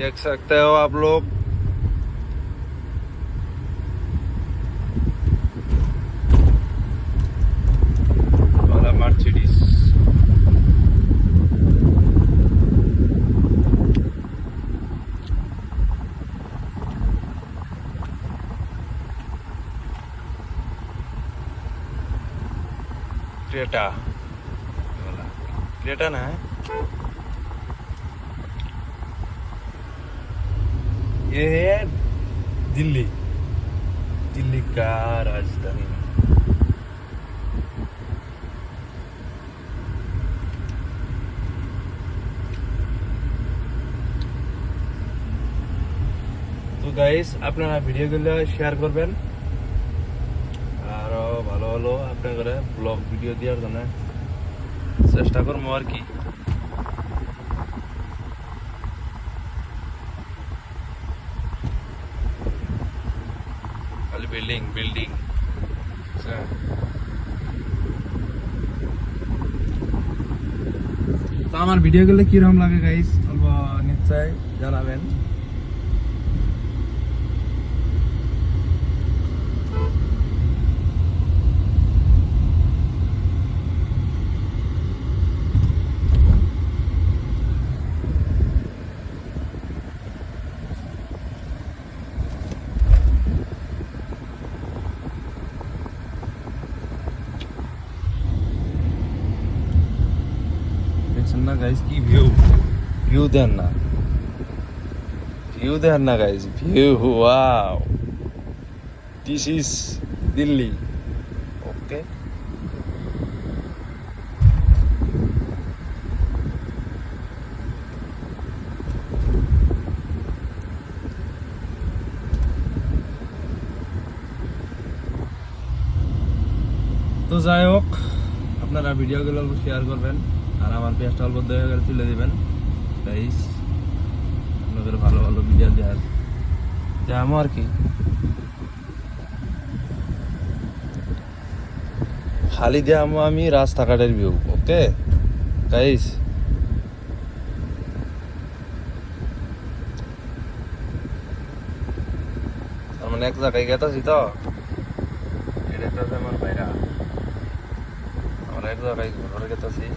देख सकते हो आप लोग। वाला मर्सिडीज क्रेटा, वाला क्रेटा ना है, ये है दिल्ली, दिल्ली का राजधानी। তো গাইস আপনারা ভিডিওগুলো শেয়ার করবেন আর ভালো ভালো আপনাদের ব্লগ ভিডিও দেওয়ার জন্য চেষ্টা করবো আর কি। খালি বিল্ডিং বিল্ডিং। তো আমার ভিডিওগুলো কিরকম লাগে গাইস অল্প নিশ্চয় জানাবেন। দেখছেন না গাইস কি ভিউ, ভিউ দেন না, ভিউ দেন না guys, view. Wow, this is Delhi. Okay, তো যাই হোক আপনারা ভিডিওগুলো শেয়ার করবেন আর আমার পেজটা অল্প দয়া করে তুলে দিবেন গাইস। আপনাদের ভালো ভালো ভিডিও দেওয়ার যাবো আর কি। খালি দেবো আমি রাস্তাঘাটের ভিউ। ওকে গাইস, তার মানে এক জায়গায় গেতাছি তো এটা আমার ভাইরা, আমরা এক জায়গায় ঘুরে গেতাছি।